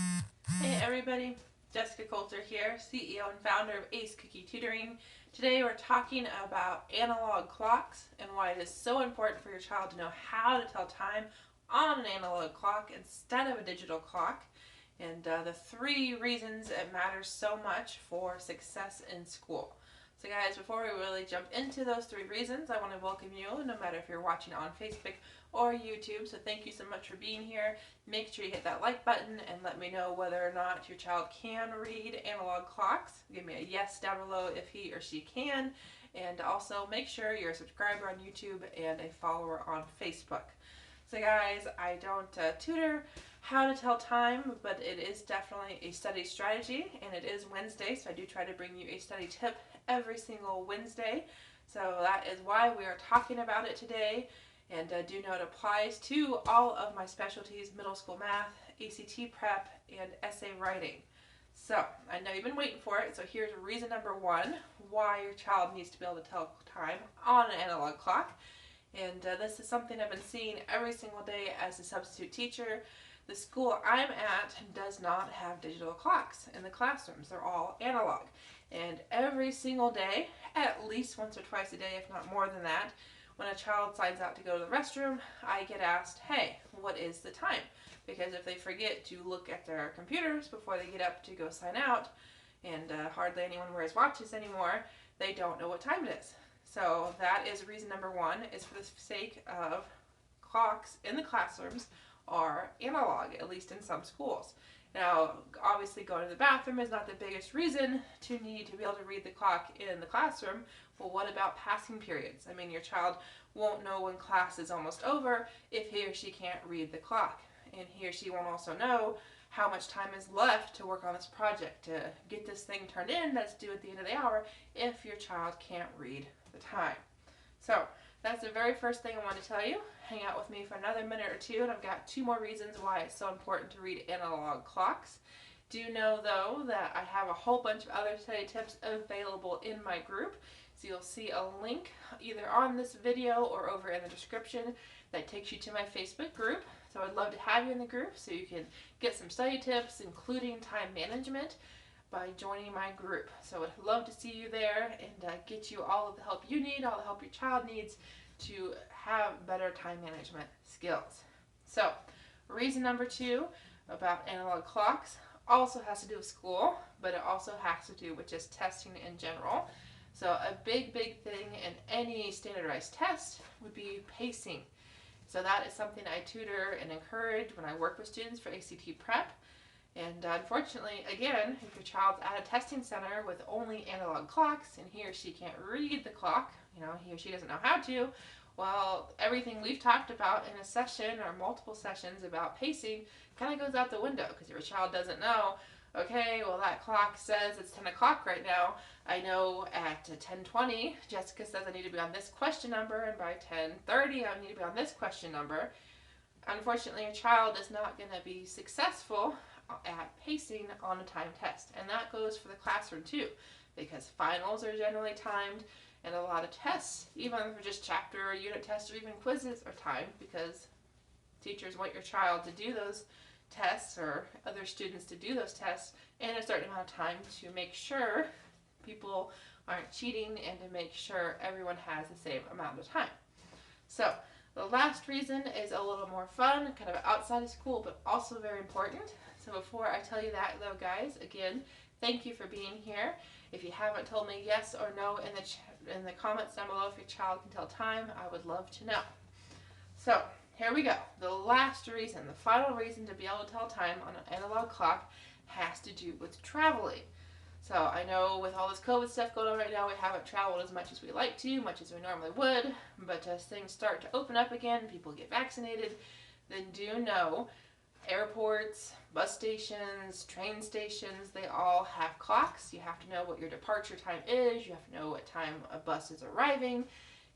Hey everybody, Jessica Coulter here, CEO and founder of Ace Cookie Tutoring. Today we're talking about analog clocks and why it is so important for your child to know how to tell time on an analog clock instead of a digital clock, and the 3 reasons it matters so much for success in school. So guys, before we really jump into those 3 reasons, I want to welcome you, no matter if you're watching on Facebook or YouTube. So thank you so much for being here. Make sure you hit that like button and let me know whether or not your child can read analog clocks. Give me a yes down below if he or she can. And also make sure you're a subscriber on YouTube and a follower on Facebook. So guys, I don't tutor how to tell time, but it is definitely a study strategy, and it is Wednesday, so I do try to bring you a study tip every single Wednesday. So that is why we are talking about it today. And do know it applies to all of my specialties: middle school math, ACT prep, and essay writing. So I know you've been waiting for it, so here's reason number 1 why your child needs to be able to tell time on an analog clock. And this is something I've been seeing every single day as a substitute teacher. The school I'm at does not have digital clocks in the classrooms. They're all analog. And every single day, at least once or twice a day, if not more than that, when a child signs out to go to the restroom, I get asked, hey, what is the time? Because if they forget to look at their computers before they get up to go sign out, and hardly anyone wears watches anymore, they don't know what time it is. So that is reason number 1, is for the sake of clocks in the classrooms are analog, at least in some schools. Now, obviously going to the bathroom is not the biggest reason to need to be able to read the clock in the classroom. Well, what about passing periods? I mean, your child won't know when class is almost over if he or she can't read the clock. And he or she won't also know how much time is left to work on this project, to get this thing turned in that's due at the end of the hour, if your child can't read the time. So that's the very first thing I want to tell you. Hang out with me for another minute or 2, and I've got 2 more reasons why it's so important to read analog clocks. Do know, though, that I have a whole bunch of other study tips available in my group. So you'll see a link either on this video or over in the description that takes you to my Facebook group. So I'd love to have you in the group so you can get some study tips, including time management, by joining my group. So I'd love to see you there and get you all of the help you need, all the help your child needs to have better time management skills. So reason number 2 about analog clocks also has to do with school, but it also has to do with just testing in general. So a big thing in any standardized test would be pacing. So that is something I tutor and encourage when I work with students for ACT prep. And unfortunately, again, if your child's at a testing center with only analog clocks and he or she can't read the clock, he or she doesn't know how to, well, everything we've talked about in a session or multiple sessions about pacing kind of goes out the window, because your child doesn't know, okay, well, that clock says it's 10 o'clock right now. I know at 10:20, Jessica says I need to be on this question number, and by 10:30, I need to be on this question number. Unfortunately, your child is not going to be successful at pacing on a time test. And that goes for the classroom too, because finals are generally timed, and a lot of tests, even for just chapter or unit tests or even quizzes, are timed, because teachers want your child to do those tests or other students to do those tests in a certain amount of time to make sure people aren't cheating and to make sure everyone has the same amount of time. So the last reason is a little more fun, kind of outside of school, but also very important. So before I tell you that, though, guys, again, thank you for being here. If you haven't told me yes or no in the comments down below if your child can tell time, I would love to know. So here we go. The last reason, the final reason to be able to tell time on an analog clock has to do with traveling. So I know with all this COVID stuff going on right now, we haven't traveled as much as we like to, much as we normally would, but as things start to open up again, people get vaccinated, then do know airports, bus stations, train stations, they all have clocks. You have to know what your departure time is, you have to know what time a bus is arriving,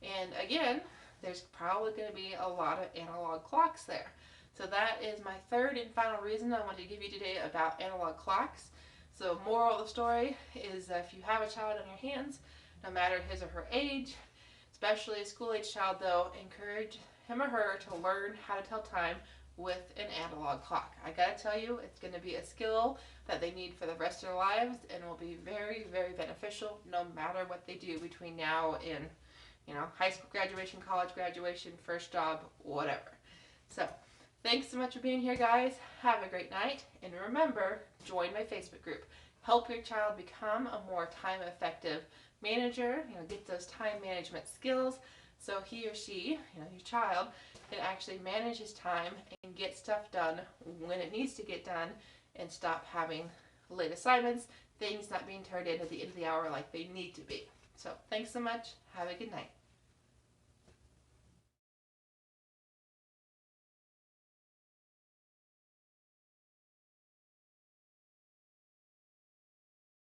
and again, there's probably going to be a lot of analog clocks there. So that is my 3rd and final reason I wanted to give you today about analog clocks. So moral of the story is that if you have a child on your hands, no matter his or her age, especially a school-age child though, encourage him or her to learn how to tell time with an analog clock. I gotta tell you, it's gonna be a skill that they need for the rest of their lives and will be very, very beneficial no matter what they do between now and, high school graduation, college graduation, first job, whatever. So, thanks so much for being here, guys. Have a great night. And remember, join my Facebook group. Help your child become a more time-effective manager, get those time management skills so he or she, your child, can actually manage his time and get stuff done when it needs to get done and stop having late assignments, things not being turned in at the end of the hour like they need to be. So, thanks so much. Have a good night.